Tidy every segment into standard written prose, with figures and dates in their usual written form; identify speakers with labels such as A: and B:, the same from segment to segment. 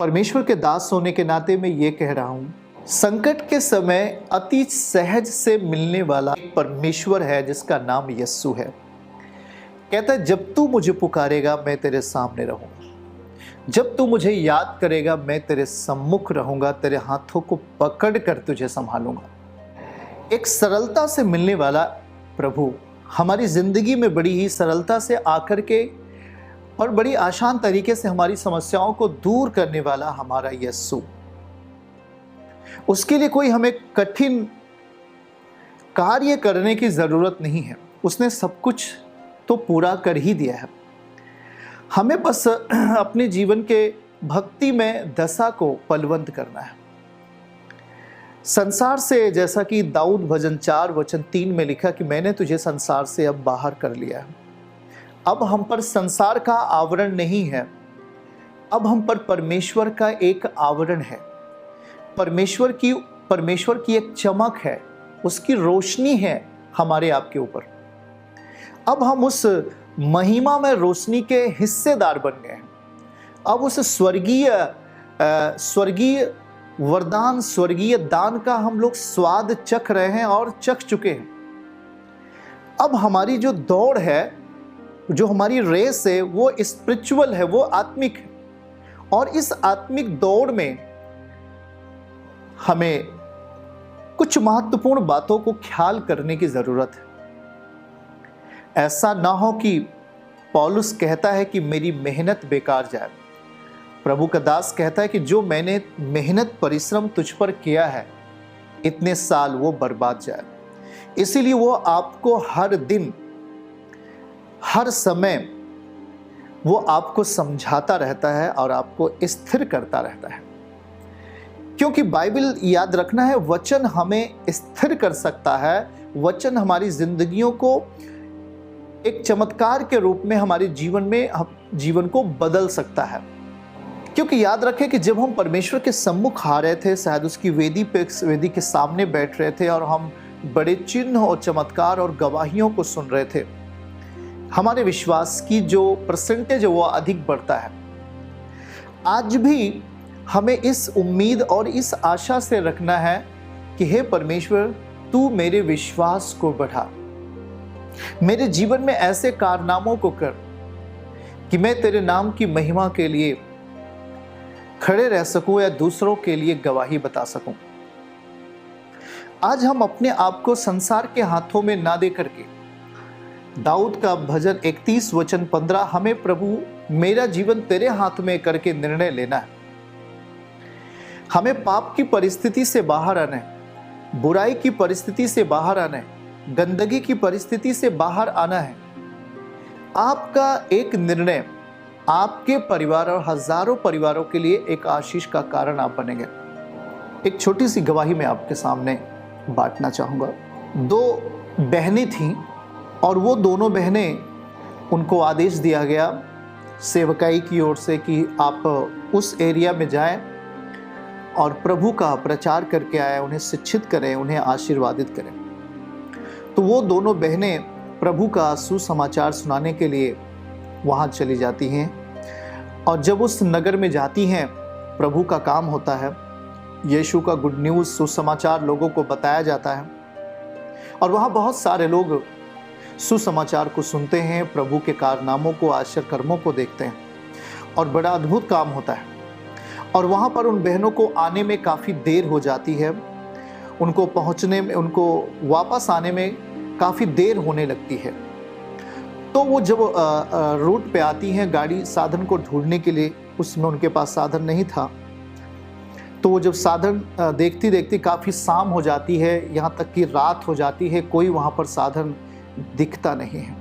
A: परमेश्वर के दास होने के नाते मैं ये कह रहा हूँ, संकट के समय अति सहज से मिलने वाला एक परमेश्वर है जिसका नाम यस्सु है। कहता है जब तू मुझे पुकारेगा मैं तेरे सामने रहूंगा, जब तू मुझे याद करेगा मैं तेरे सम्मुख रहूंगा, तेरे हाथों को पकड़ कर तुझे संभालूंगा। एक सरलता से मिलने वाला प्रभु हमारी जिंदगी में बड़ी ही सरलता से आकर के और बड़ी आसान तरीके से हमारी समस्याओं को दूर करने वाला हमारा यस्सु। उसके लिए कोई हमें कठिन कार्य करने की जरूरत नहीं है, उसने सब कुछ तो पूरा कर ही दिया है। हमें बस अपने जीवन के भक्ति में दशा को बलवंत करना है। संसार से, जैसा कि दाऊद भजन 4:3 में लिखा कि मैंने तुझे संसार से अब बाहर कर लिया है। अब हम पर संसार का आवरण नहीं है, अब हम पर परमेश्वर का एक आवरण है। परमेश्वर की एक चमक है, उसकी रोशनी है हमारे आपके ऊपर। अब हम उस महिमा में रोशनी के हिस्सेदार बन गए हैं। अब उस स्वर्गीय वरदान, स्वर्गीय दान का हम लोग स्वाद चख रहे हैं और चख चुके हैं। अब हमारी जो दौड़ है, जो हमारी रेस है, वो स्पिरिचुअल है, वो आत्मिक है। और इस आत्मिक दौड़ में हमें कुछ महत्वपूर्ण बातों को ख्याल करने की जरूरत है। ऐसा ना हो कि पौलुस कहता है कि मेरी मेहनत बेकार जाए। प्रभु का दास कहता है कि जो मैंने मेहनत परिश्रम तुझ पर किया है इतने साल, वो बर्बाद जाए। इसीलिए वो आपको हर दिन, हर समय वो आपको समझाता रहता है और आपको स्थिर करता रहता है। क्योंकि बाइबल, याद रखना है, वचन हमें स्थिर कर सकता है। वचन हमारी जिंदगियों को एक चमत्कार के रूप में हमारे जीवन को बदल सकता है। क्योंकि याद रखें कि जब हम परमेश्वर के सम्मुख आ रहे थे, शायद उसकी वेदी के सामने बैठ रहे थे और हम बड़े चिन्ह और चमत्कार और गवाहियों को सुन रहे थे, हमारे विश्वास की जो परसेंटेज है वो अधिक बढ़ता है। आज भी हमें इस उम्मीद और इस आशा से रखना है कि हे परमेश्वर, तू मेरे विश्वास को बढ़ा, मेरे जीवन में ऐसे कारनामों को कर कि मैं तेरे नाम की महिमा के लिए खड़े रह सकूं या दूसरों के लिए गवाही बता सकूं। आज हम अपने आप को संसार के हाथों में ना दे करके, दाऊद का भजन 31:15, हमें प्रभु मेरा जीवन तेरे हाथ में करके निर्णय लेना है। हमें पाप की परिस्थिति से बाहर आना है, बुराई की परिस्थिति से बाहर आना है, गंदगी की परिस्थिति से बाहर आना है। आपका एक निर्णय आपके परिवार और हजारों परिवारों के लिए एक आशीष का कारण आप बनेंगे। एक छोटी सी गवाही मैं आपके सामने बांटना चाहूँगा। 2 बहनें थीं और वो दोनों बहनें, उनको आदेश दिया गया सेवकाई की ओर से कि आप उस एरिया में जाएं और प्रभु का प्रचार करके आए, उन्हें शिक्षित करें, उन्हें आशीर्वादित करें। तो वो दोनों बहनें प्रभु का सुसमाचार सुनाने के लिए वहाँ चली जाती हैं। और जब उस नगर में जाती हैं, प्रभु का काम होता है, यीशु का गुड न्यूज़, सुसमाचार लोगों को बताया जाता है और वहाँ बहुत सारे लोग सुसमाचार को सुनते हैं, प्रभु के कारनामों को, आश्चर्य कर्मों को देखते हैं और बड़ा अद्भुत काम होता है। और वहाँ पर उन बहनों को आने में काफ़ी देर हो जाती है, उनको पहुँचने में, उनको वापस आने में काफ़ी देर होने लगती है। तो वो जब रूट पे आती हैं गाड़ी साधन को ढूंढने के लिए, उसमें उनके पास साधन नहीं था। तो वो जब साधन देखती देखती काफ़ी शाम हो जाती है, यहाँ तक कि रात हो जाती है, कोई वहाँ पर साधन दिखता नहीं है।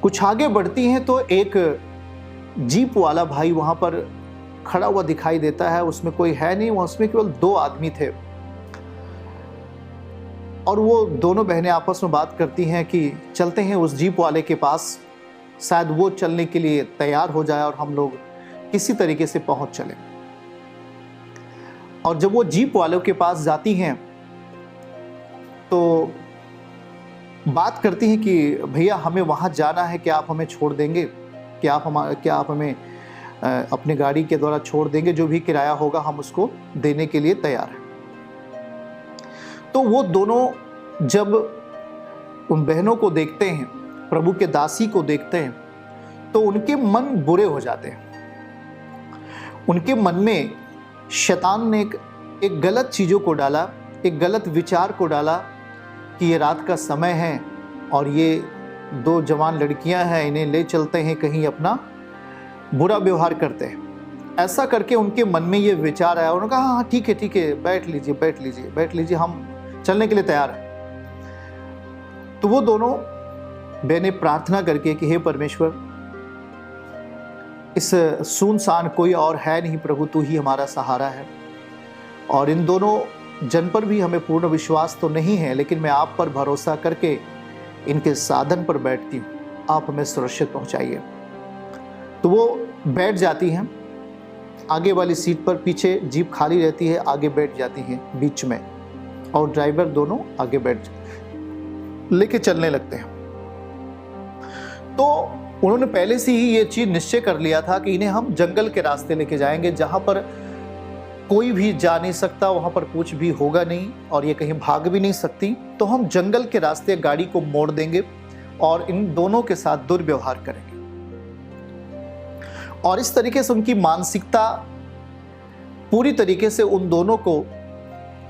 A: कुछ आगे बढ़ती हैं तो एक जीप वाला भाई वहाँ पर खड़ा हुआ दिखाई देता है। उसमें कोई है नहीं, उसमें केवल 2 आदमी थे। और वो दोनों बहनें आपस में बात करती हैं कि चलते हैं उस जीप वाले के पास, शायद वो चलने के लिए तैयार हो जाए और हम लोग किसी तरीके से पहुंच चले। और जब वो जीप वालों के पास जाती हैं तो बात करती हैं कि भैया हमें वहाँ जाना है, क्या आप हमें छोड़ देंगे, क्या आप हमें अपनी गाड़ी के द्वारा छोड़ देंगे, जो भी किराया होगा हम उसको देने के लिए तैयार हैं। तो वो दोनों जब उन बहनों को देखते हैं, प्रभु के दासी को देखते हैं, तो उनके मन बुरे हो जाते हैं। उनके मन में शैतान ने एक गलत चीज़ों को डाला, एक गलत विचार को डाला कि ये रात का समय है और ये 2 जवान लड़कियां हैं, इन्हें ले चलते हैं कहीं, अपना बुरा व्यवहार करते हैं। ऐसा करके उनके मन में ये विचार आया। उन्होंने कहा हाँ ठीक है, बैठ लीजिए, हम चलने के लिए तैयार हैं। तो वो दोनों बहनें प्रार्थना करके कि हे परमेश्वर, इस सुनसान कोई और है नहीं प्रभु, तू ही हमारा सहारा है, और इन दोनों जन पर भी हमें पूर्ण विश्वास तो नहीं है, लेकिन मैं आप पर भरोसा करके इनके साधन पर बैठती हूँ, आप हमें सुरक्षित पहुँचाइए। तो वो बैठ जाती हैं आगे वाली सीट पर, पीछे जीप खाली रहती है, आगे बैठ जाती हैं बीच में, और ड्राइवर दोनों आगे बैठ लेके चलने लगते हैं। तो उन्होंने पहले से ही ये चीज निश्चय कर लिया था कि इन्हें हम जंगल के रास्ते लेके जाएंगे, जहां पर कोई भी जा नहीं सकता, वहां पर कुछ भी होगा नहीं और ये कहीं भाग भी नहीं सकती। तो हम जंगल के रास्ते गाड़ी को मोड़ देंगे और इन दोनों के साथ दुर्व्यवहार करेंगे। और इस तरीके से उनकी मानसिकता पूरी तरीके से उन दोनों को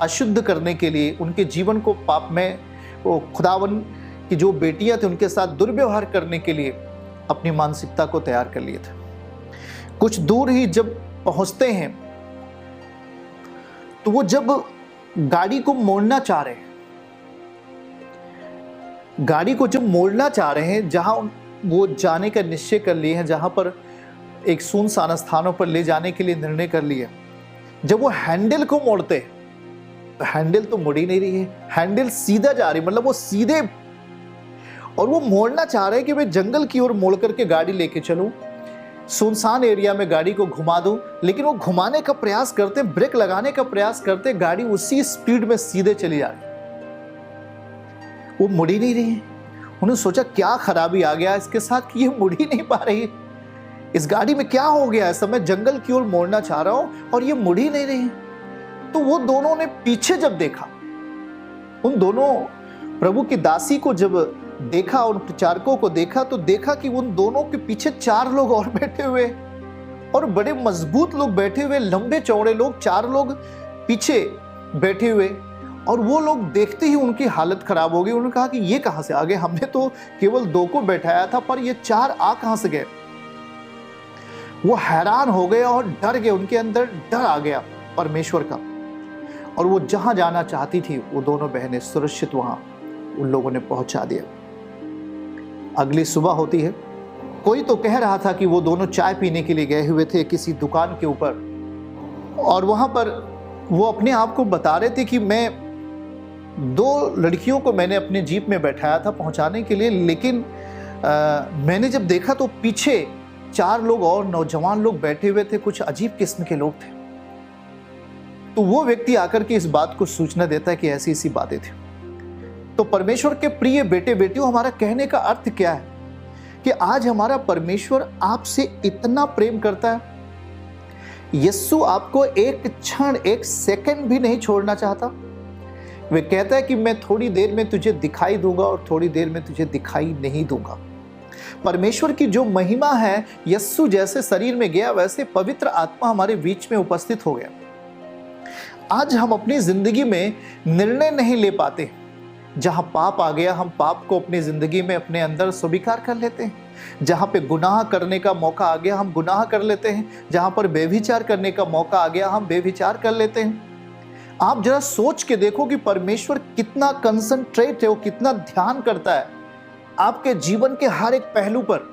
A: अशुद्ध करने के लिए, उनके जीवन को पाप में, वो खुदावन की जो बेटियां थी उनके साथ दुर्व्यवहार करने के लिए अपनी मानसिकता को तैयार कर लिए थे। कुछ दूर ही जब पहुंचते हैं तो वो जब गाड़ी को मोड़ना चाह रहे हैं, जहां वो जाने का निश्चय कर लिए हैं, जहां पर एक सुनसान स्थानों पर ले जाने के लिए निर्णय कर लिए, जब वो हैंडल को मोड़ते हैं तो हैंडल तो मुड़ ही नहीं रही है, हैंडल सीधा जा रही, मतलब वो सीधे, और वो मोड़ना चाह रहे हैं कि मैं जंगल की ओर मोड़ करके गाड़ी लेके चलूं, सुनसान एरिया में गाड़ी को घुमा दूं, लेकिन वो घुमाने का प्रयास करते, ब्रेक लगाने का प्रयास करते, गाड़ी उसी स्पीड में सीधे चली जा रही, वो मुड़ ही नहीं रही है। उन्होंने सोचा क्या खराबी आ गया इसके साथ कि ये मुड़ ही नहीं पा रही है, इस गाड़ी में क्या हो गया है, मैं जंगल की ओर मोड़ना चाह रहा हूं और ये मुड़ ही नहीं रही है। तो वो दोनों ने पीछे जब देखा, उन दोनों प्रभु की दासी को जब देखा, उन प्रचारकों को देखा, तो देखा कि उन दोनों के पीछे 4 लोग और बैठे हुए, और बड़े मजबूत लोग बैठे हुए, लंबे चौड़े लोग, 4 लोग पीछे बैठे हुए। और वो लोग देखते ही उनकी हालत खराब हो गई। उन्होंने कहा कि ये कहां से आ गए, हमने तो केवल 2 को बैठाया था, पर ये 4 आ कहां से गए। वो हैरान हो गए और डर गए, उनके अंदर डर आ गया परमेश्वर का, और वो जहां जाना चाहती थी वो दोनों बहनें सुरक्षित वहां उन लोगों ने पहुंचा दिया। अगली सुबह होती है, कोई तो कह रहा था कि वो दोनों चाय पीने के लिए गए हुए थे किसी दुकान के ऊपर, और वहां पर वो अपने आप को बता रहे थे कि मैं 2 लड़कियों को मैंने अपने जीप में बैठाया था पहुंचाने के लिए, लेकिन मैंने जब देखा तो पीछे 4 लोग और नौजवान लोग बैठे हुए थे, कुछ अजीब किस्म के लोग थे। तो वो व्यक्ति आकर के इस बात को सूचना देता है कि ऐसी ऐसी बातें थी। तो परमेश्वर के प्रिय बेटे बेटियों, हमारा कहने का अर्थ क्या है कि आज हमारा परमेश्वर आपसे इतना प्रेम करता है, यीशु आपको एक क्षण, एक सेकंड भी नहीं छोड़ना चाहता। वे कहता है कि मैं थोड़ी देर में तुझे दिखाई दूंगा और थोड़ी देर में तुझे दिखाई नहीं दूंगा। परमेश्वर की जो महिमा है, यीशु जैसे शरीर में गया वैसे पवित्र आत्मा हमारे बीच में उपस्थित हो गया। आज हम अपनी जिंदगी में निर्णय नहीं ले पाते, जहां पाप आ गया हम पाप को अपनी जिंदगी में अपने अंदर स्वीकार कर लेते हैं। जहां पे गुनाह करने का मौका आ गया हम गुनाह कर लेते हैं। जहां पर बेविचार करने का मौका आ गया हम बेविचार कर लेते हैं। आप जरा सोच के देखो कि परमेश्वर कितना कंसंट्रेट है, वो कितना ध्यान करता है आपके जीवन के हर एक पहलू पर।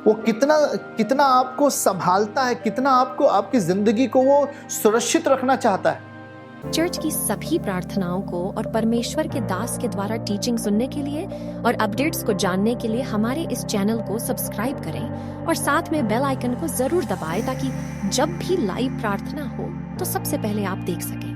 A: वो कितना आपको संभालता है, कितना आपको, आपकी जिंदगी को वो सुरक्षित रखना चाहता है।
B: चर्च की सभी प्रार्थनाओं को और परमेश्वर के दास के द्वारा टीचिंग सुनने के लिए और अपडेट्स को जानने के लिए हमारे इस चैनल को सब्सक्राइब करें और साथ में बेल आइकन को जरूर दबाएं, ताकि जब भी लाइव प्रार्थना हो तो सबसे पहले आप देख सकें।